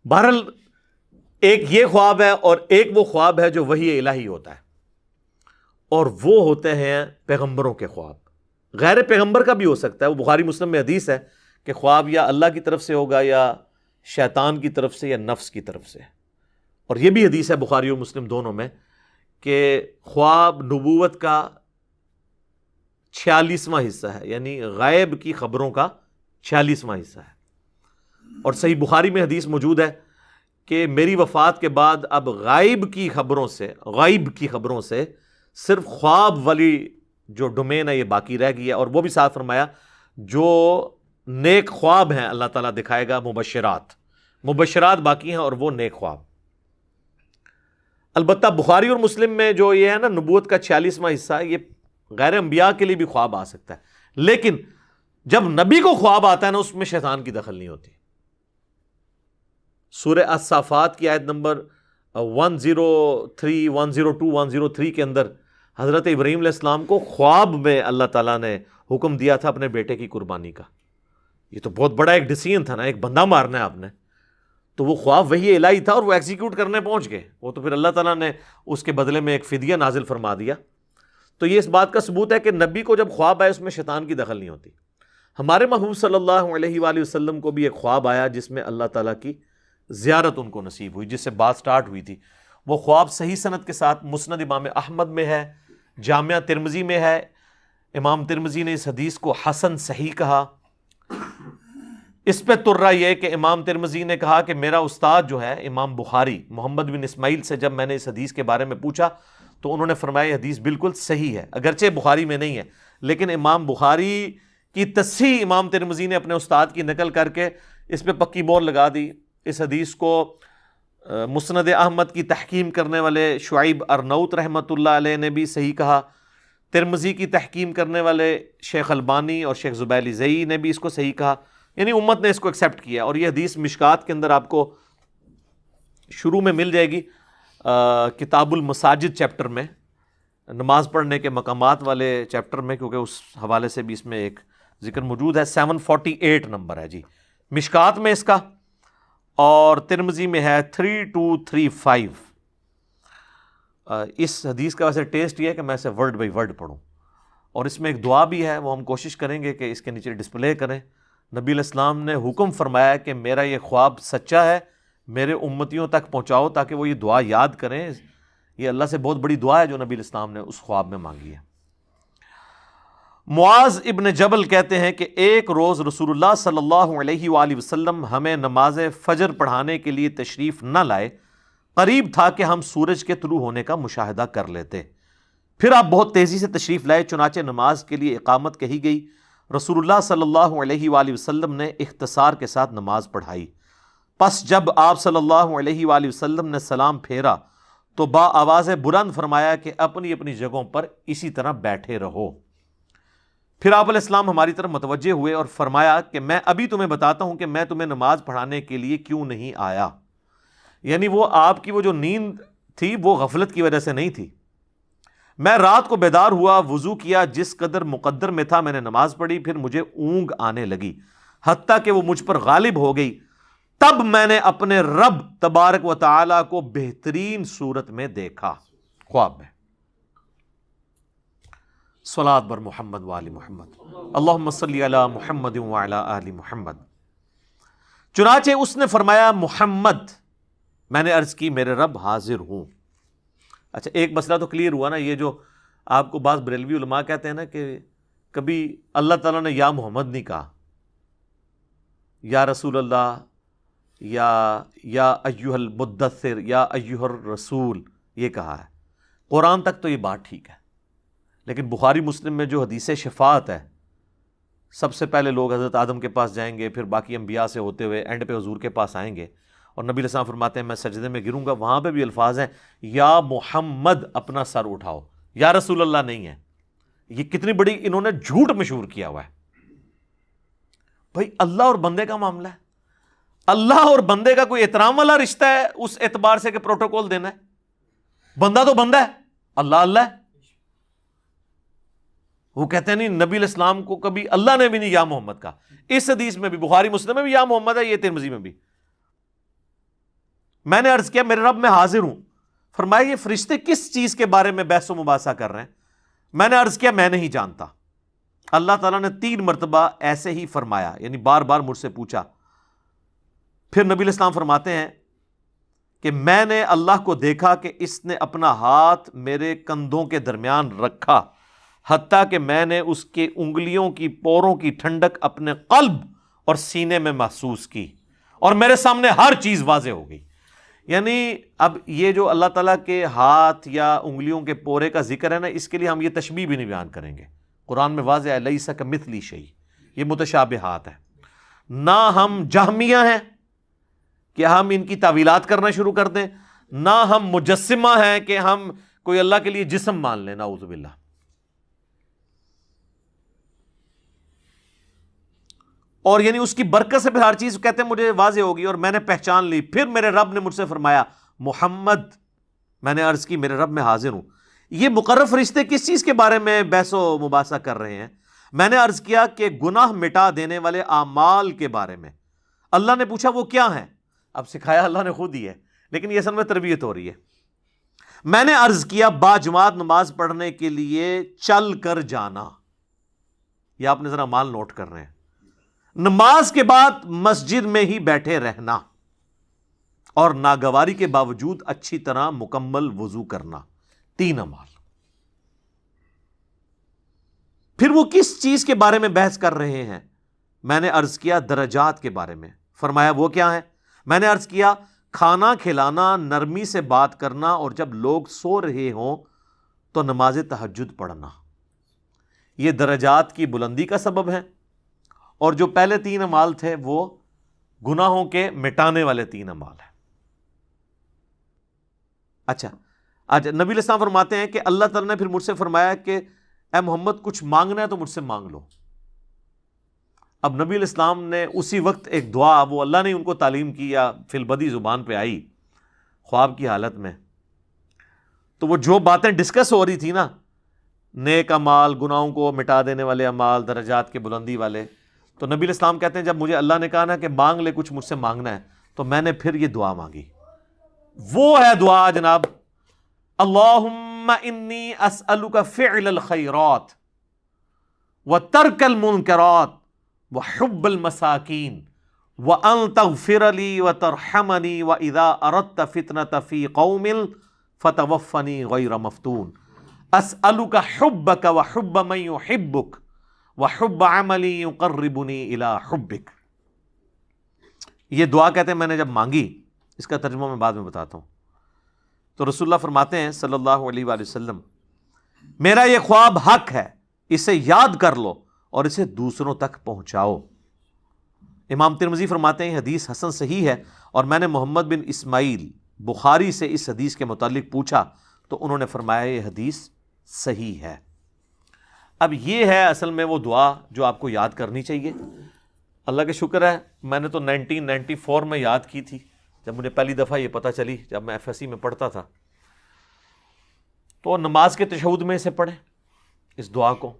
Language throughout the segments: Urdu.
بہرحال ایک یہ خواب ہے اور ایک وہ خواب ہے جو وحی الہی ہوتا ہے، اور وہ ہوتے ہیں پیغمبروں کے خواب۔ غیر پیغمبر کا بھی ہو سکتا ہے، وہ بخاری مسلم میں حدیث ہے کہ خواب یا اللہ کی طرف سے ہوگا یا شیطان کی طرف سے یا نفس کی طرف سے، اور یہ بھی حدیث ہے بخاری اور مسلم دونوں میں کہ خواب نبوت کا 46واں حصہ ہے، یعنی غائب کی خبروں کا 46واں حصہ ہے۔ اور صحیح بخاری میں حدیث موجود ہے کہ میری وفات کے بعد اب غائب کی خبروں سے صرف خواب والی جو ڈومین ہے یہ باقی رہ گئی ہے، اور وہ بھی ساتھ فرمایا جو نیک خواب ہیں اللہ تعالیٰ دکھائے گا، مبشرات باقی ہیں اور وہ نیک خواب۔ البتہ بخاری اور مسلم میں جو یہ ہے نا نبوت کا 46واں حصہ ہے، یہ غیر انبیاء کے لیے بھی خواب آ سکتا ہے، لیکن جب نبی کو خواب آتا ہے نا اس میں شیطان کی دخل نہیں ہوتی۔ سورہ الصافات کی آیت نمبر 103 102 103 کے اندر حضرت ابراہیم علیہ السلام کو خواب میں اللہ تعالیٰ نے حکم دیا تھا اپنے بیٹے کی قربانی کا۔ یہ تو بہت بڑا ایک ڈیسیژن تھا نا، ایک بندہ مارنا ہے آپ نے، تو وہ خواب وہی الہی تھا اور وہ ایگزیکیوٹ کرنے پہنچ گئے، وہ تو پھر اللہ تعالیٰ نے اس کے بدلے میں ایک فدیہ نازل فرما دیا۔ تو یہ اس بات کا ثبوت ہے کہ نبی کو جب خواب آئے اس میں شیطان کی دخل نہیں ہوتی۔ ہمارے محبوب صلی اللہ علیہ وآلہ وسلم کو بھی ایک خواب آیا جس میں اللہ تعالیٰ کی زیارت ان کو نصیب ہوئی، جس سے بات سٹارٹ ہوئی تھی۔ وہ خواب صحیح سند کے ساتھ مسند امام احمد میں ہے، جامعہ ترمذی میں ہے۔ امام ترمذی نے اس حدیث کو حسن صحیح کہا۔ اس پہ ترا یہ کہ امام ترمذی نے کہا کہ میرا استاد جو ہے امام بخاری محمد بن اسماعیل سے جب میں نے اس حدیث کے بارے میں پوچھا تو انہوں نے فرمایا یہ حدیث بالکل صحیح ہے، اگرچہ بخاری میں نہیں ہے، لیکن امام بخاری کی تصحیح امام ترمذی نے اپنے استاد کی نقل کر کے اس پہ پکی مور لگا دی۔ اس حدیث کو مسند احمد کی تحکیم کرنے والے شعیب ارنوت رحمۃ اللہ علیہ نے بھی صحیح کہا، ترمذی کی تحکیم کرنے والے شیخ البانی اور شیخ زبیلی زئی نے بھی اس کو صحیح کہا، یعنی امت نے اس کو ایکسیپٹ کیا۔ اور یہ حدیث مشکات کے اندر آپ کو شروع میں مل جائے گی، کتاب المساجد چیپٹر میں، نماز پڑھنے کے مقامات والے چیپٹر میں، کیونکہ اس حوالے سے بھی اس میں ایک ذکر موجود ہے۔ 748 نمبر ہے جی مشکات میں اس کا، اور ترمذی میں ہے 3235۔ اس حدیث کا ویسے ٹیسٹ یہ ہے کہ میں اسے ورڈ بائی ورڈ پڑھوں، اور اس میں ایک دعا بھی ہے، وہ ہم کوشش کریں گے کہ اس کے نیچے ڈسپلے کریں۔ نبی علیہ السلام نے حکم فرمایا کہ میرا یہ خواب سچا ہے، میرے امتیوں تک پہنچاؤ تاکہ وہ یہ دعا یاد کریں۔ یہ اللہ سے بہت بڑی دعا ہے جو نبی علیہ السلام نے اس خواب میں مانگی ہے۔ معاذ ابن جبل کہتے ہیں کہ ایک روز رسول اللہ صلی اللہ علیہ وآلہ وسلم ہمیں نماز فجر پڑھانے کے لیے تشریف نہ لائے، قریب تھا کہ ہم سورج کے طلوع ہونے کا مشاہدہ کر لیتے۔ پھر آپ بہت تیزی سے تشریف لائے، چنانچہ نماز کے لیے اقامت کہی گئی۔ رسول اللہ صلی اللہ علیہ وآلہ وسلم نے اختصار کے ساتھ نماز پڑھائی۔ پس جب آپ صلی اللہ علیہ وآلہ وسلم نے سلام پھیرا تو با آواز بلند فرمایا کہ اپنی اپنی جگہوں پر اسی طرح بیٹھے رہو۔ پھر آپ علیہ السلام ہماری طرف متوجہ ہوئے اور فرمایا کہ میں ابھی تمہیں بتاتا ہوں کہ میں تمہیں نماز پڑھانے کے لیے کیوں نہیں آیا۔ یعنی وہ آپ کی وہ جو نیند تھی وہ غفلت کی وجہ سے نہیں تھی۔ میں رات کو بیدار ہوا، وضو کیا، جس قدر مقدر میں تھا میں نے نماز پڑھی، پھر مجھے اونگ آنے لگی حتیٰ کہ وہ مجھ پر غالب ہو گئی۔ تب میں نے اپنے رب تبارک و تعالی کو بہترین صورت میں دیکھا، خواب میں۔ صلاۃ بر محمد وآل محمد، اللہم صلی علی محمد وعلی آل محمد۔ چنانچہ اس نے فرمایا محمد، میں نے عرض کی میرے رب حاضر ہوں۔ اچھا ایک مسئلہ تو کلیئر ہوا نا، یہ جو آپ کو بعض بریلوی علماء کہتے ہیں نا کہ کبھی اللہ تعالیٰ نے یا محمد نہیں کہا، یا رسول اللہ، یا ایھا المدثر، یا ایھا الرسول، یہ کہا ہے۔ قرآن تک تو یہ بات ٹھیک ہے، لیکن بخاری مسلم میں جو حدیث شفاعت ہے، سب سے پہلے لوگ حضرت آدم کے پاس جائیں گے، پھر باقی انبیاء سے ہوتے ہوئے اینڈ پہ حضور کے پاس آئیں گے، اور نبی علیہ السلام فرماتے ہیں میں سجدے میں گروں گا، وہاں پہ بھی الفاظ ہیں یا محمد اپنا سر اٹھاؤ، یا رسول اللہ نہیں ہے۔ یہ کتنی بڑی انہوں نے جھوٹ مشہور کیا ہوا ہے۔ بھائی اللہ اور بندے کا معاملہ ہے، اللہ اور بندے کا کوئی احترام والا رشتہ ہے اس اعتبار سے کہ پروٹوکول دینا ہے؟ بندہ تو بندہ ہے، اللہ اللہ ہے۔ وہ کہتے ہیں نہیں، نبی علیہ السلام کو کبھی اللہ نے بھی نہیں یا محمد کا۔ اس حدیث میں بھی، بخاری مسلم میں بھی یا محمد ہے، یہ ترمذی میں بھی۔ میں نے عرض کیا میرے رب میں حاضر ہوں. فرمایا یہ فرشتے کس چیز کے بارے میں بحث و مباحثہ کر رہے ہیں؟ میں نے عرض کیا میں نہیں جانتا. اللہ تعالیٰ نے 3 مرتبہ ایسے ہی فرمایا، یعنی بار بار مجھ سے پوچھا. پھر نبی علیہ السلام فرماتے ہیں کہ میں نے اللہ کو دیکھا کہ اس نے اپنا ہاتھ میرے کندھوں کے درمیان رکھا، حتیٰ کہ میں نے اس کے انگلیوں کی پوروں کی ٹھنڈک اپنے قلب اور سینے میں محسوس کی، اور میرے سامنے ہر چیز واضح ہو گئی. یعنی اب یہ جو اللہ تعالیٰ کے ہاتھ یا انگلیوں کے پورے کا ذکر ہے نا، اس کے لیے ہم یہ تشبیہ بھی نہیں بیان کریں گے. قرآن میں واضح ہے لیس کمثلہ شیء، یہ متشابہات ہے. نہ ہم جہمیہ ہیں کہ ہم ان کی تعویلات کرنا شروع کر دیں، نہ ہم مجسمہ ہیں کہ ہم کوئی اللہ کے لیے جسم مان لیں، نعوذ باللہ. اور یعنی اس کی برکت سے پھر ہر چیز کہتے ہیں مجھے واضح ہوگی اور میں نے پہچان لی. پھر میرے رب نے مجھ سے فرمایا محمد، میں نے عرض کی میرے رب میں حاضر ہوں. یہ مقرر فرشتے کس چیز کے بارے میں بحث و مباحثہ کر رہے ہیں؟ میں نے عرض کیا کہ گناہ مٹا دینے والے اعمال کے بارے میں. اللہ نے پوچھا وہ کیا ہیں؟ اب سکھایا اللہ نے خود ہی ہے، لیکن یہ اصل میں تربیت ہو رہی ہے. میں نے عرض کیا باجماعت نماز پڑھنے کے لیے چل کر جانا. یہ آپ نے ذرا مال نوٹ کر رہے ہیں. نماز کے بعد مسجد میں ہی بیٹھے رہنا، اور ناگواری کے باوجود اچھی طرح مکمل وضو کرنا. 3 اعمال. پھر وہ کس چیز کے بارے میں بحث کر رہے ہیں؟ میں نے عرض کیا درجات کے بارے میں. فرمایا وہ کیا ہے؟ میں نے عرض کیا کھانا کھلانا، نرمی سے بات کرنا، اور جب لوگ سو رہے ہوں تو نماز تہجد پڑھنا. یہ درجات کی بلندی کا سبب ہے. اور جو پہلے 3 اعمال تھے وہ گناہوں کے مٹانے والے 3 اعمال ہیں. اچھا، آج نبی علیہ السلام فرماتے ہیں کہ اللہ تعالیٰ نے پھر مجھ سے فرمایا کہ اے محمد کچھ مانگنا ہے تو مجھ سے مانگ لو. اب نبی علیہ السلام نے اسی وقت ایک دعا، وہ اللہ نے ان کو تعلیم کی یا فی البدی زبان پہ آئی خواب کی حالت میں، تو وہ جو باتیں ڈسکس ہو رہی تھی نا، نیک اعمال، گناہوں کو مٹا دینے والے اعمال، درجات کے بلندی والے، تو نبی علیہ السلام کہتے ہیں جب مجھے اللہ نے کہا نا کہ مانگ لے کچھ مجھ سے مانگنا ہے، تو میں نے پھر یہ دعا مانگی. وہ ہے دعا جناب، اللہم انی اسألک فعل الخیرات وترک المنکرات وحب المساکین وان تغفر لی وترحمنی واذا اردت فتنة فی قوم فتوفنی غیر مفتون. اسألک حبک وحب من یحبک وحب عملی یقربنی الی حبک. یہ دعا کہتے ہیں میں نے جب مانگی، اس کا ترجمہ میں بعد میں بتاتا ہوں، تو رسول اللہ فرماتے ہیں صلی اللہ علیہ وآلہ وسلم میرا یہ خواب حق ہے، اسے یاد کر لو اور اسے دوسروں تک پہنچاؤ. امام ترمذی فرماتے ہیں حدیث حسن صحیح ہے، اور میں نے محمد بن اسماعیل بخاری سے اس حدیث کے متعلق پوچھا تو انہوں نے فرمایا یہ حدیث صحیح ہے. اب یہ ہے اصل میں وہ دعا جو آپ کو یاد کرنی چاہیے. اللہ کا شکر ہے میں نے تو 1994 میں یاد کی تھی، جب مجھے پہلی دفعہ یہ پتہ چلی، جب میں FSC میں پڑھتا تھا. تو نماز کے تشہد میں اسے پڑھیں اس دعا کو،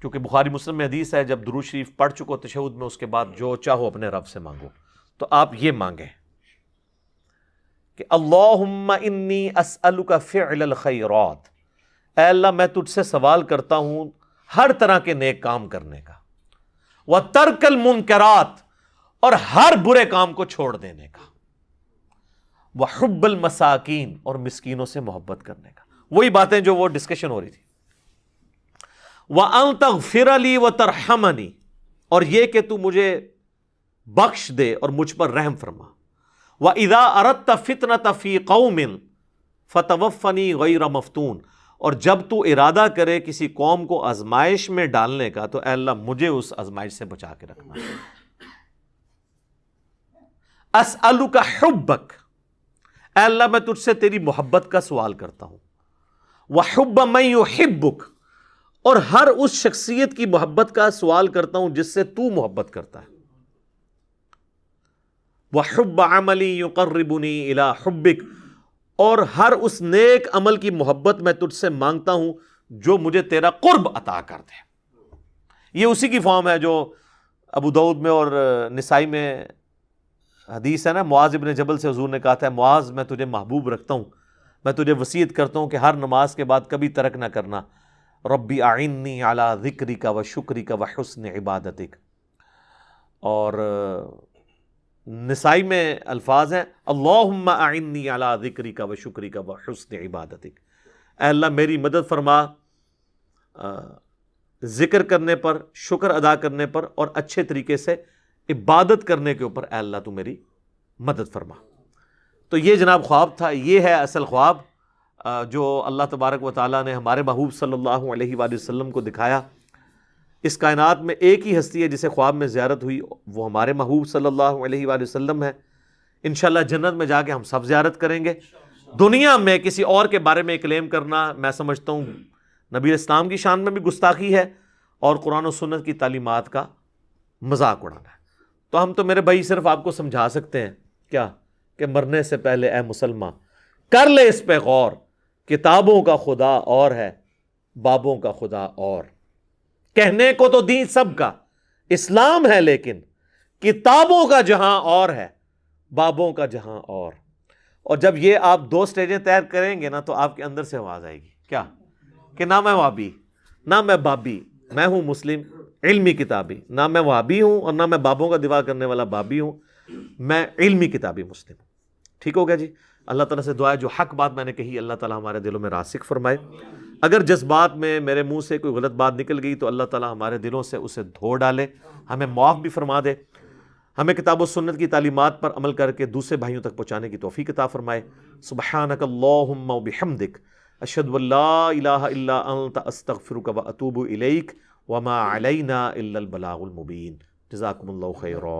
کیونکہ بخاری مسلم میں حدیث ہے جب درود شریف پڑھ چکو تشہد میں، اس کے بعد جو چاہو اپنے رب سے مانگو. تو آپ یہ مانگیں کہ اللہم انی اسألک فعل الخیرات، اے اللہ میں تجھ سے سوال کرتا ہوں ہر طرح کے نیک کام کرنے کا، وترک المنکرات، اور ہر برے کام کو چھوڑ دینے کا، وحب المساکین، اور مسکینوں سے محبت کرنے کا. وہی باتیں جو وہ ڈسکشن ہو رہی تھی. وَأَن تَغْفِرَ لِي وَتَرْحَمَنِي، اور یہ کہ تو مجھے بخش دے اور مجھ پر رحم فرما. وَإِذَا أَرَدْتَ فِتْنَةَ فِي قَوْمٍ فَتَوَفَّنِي غَيْرَ مَفْتُونٍ، اور جب تو ارادہ کرے کسی قوم کو آزمائش میں ڈالنے کا تو اے اللہ مجھے اس آزمائش سے بچا کے رکھنا. اسألک حبک، اے اللہ میں تجھ سے تیری محبت کا سوال کرتا ہوں. وحب من یحبک، اور ہر اس شخصیت کی محبت کا سوال کرتا ہوں جس سے تو محبت کرتا ہے. وحب عملی یقربنی الی حبک، اور ہر اس نیک عمل کی محبت میں تجھ سے مانگتا ہوں جو مجھے تیرا قرب عطا کر دے. یہ اسی کی فارم ہے جو ابو داؤد میں اور نسائی میں حدیث ہے نا، معاذ ابن جبل سے حضور نے کہا تھا معاذ میں تجھے محبوب رکھتا ہوں، میں تجھے وصیت کرتا ہوں کہ ہر نماز کے بعد کبھی ترک نہ کرنا، ربی اعنی علی ذکرک و شکرک و حسن عبادتک۔ اور نسائی میں الفاظ ہیں اللہم اعنی علی ذکرک و شکرک و حسن عبادتک، اے اللہ میری مدد فرما ذکر کرنے پر، شکر ادا کرنے پر، اور اچھے طریقے سے عبادت کرنے کے اوپر، اے اللہ تو میری مدد فرما۔ تو یہ جناب خواب تھا، یہ ہے اصل خواب جو اللہ تبارک و تعالیٰ نے ہمارے محبوب صلی اللہ علیہ وآلہ وسلم کو دکھایا۔ اس کائنات میں ایک ہی ہستی ہے جسے خواب میں زیارت ہوئی، وہ ہمارے محبوب صلی اللہ علیہ وآلہ وسلم ہے۔ انشاءاللہ جنت میں جا کے ہم سب زیارت کریں گے۔ دنیا میں کسی اور کے بارے میں کلیم کرنا میں سمجھتا ہوں نبی اسلام کی شان میں بھی گستاخی ہے اور قرآن و سنت کی تعلیمات کا مذاق اڑانا ہے۔ تو ہم تو میرے بھائی صرف آپ کو سمجھا سکتے ہیں کیا کہ مرنے سے پہلے اے مسلمان کر لے اس پہ غور، کتابوں کا خدا اور ہے، بابوں کا خدا اور۔ کہنے کو تو دین سب کا اسلام ہے، لیکن کتابوں کا جہاں اور ہے، بابوں کا جہاں اور جب یہ آپ دو سٹیجیں طے کریں گے نا تو آپ کے اندر سے آواز آئے گی کیا کہ نہ میں وہابی نہ میں بابی، میں ہوں مسلم علمی کتابی، نہ میں وہابی ہوں اور نہ میں بابوں کا دفاع کرنے والا بابی ہوں، میں علمی کتابی مسلم ہوں۔ ٹھیک ہو گیا جی؟ اللہ تعالیٰ سے دعا ہے جو حق بات میں نے کہی اللہ تعالیٰ ہمارے دلوں میں راسخ فرمائے، اگر جذبات میں میرے منہ سے کوئی غلط بات نکل گئی تو اللہ تعالیٰ ہمارے دلوں سے اسے دھو ڈالے، ہمیں معاف بھی فرما دے، ہمیں کتاب و سنت کی تعلیمات پر عمل کر کے دوسرے بھائیوں تک پہنچانے کی توفیق عطا فرمائے۔ سبحانک اللہم و بحمدک، اشہد ان لا الہ الا انت، استغفرک و اتوب الیک، وما علینا الا البلاغ المبین۔ جزاکم اللہ خیرا۔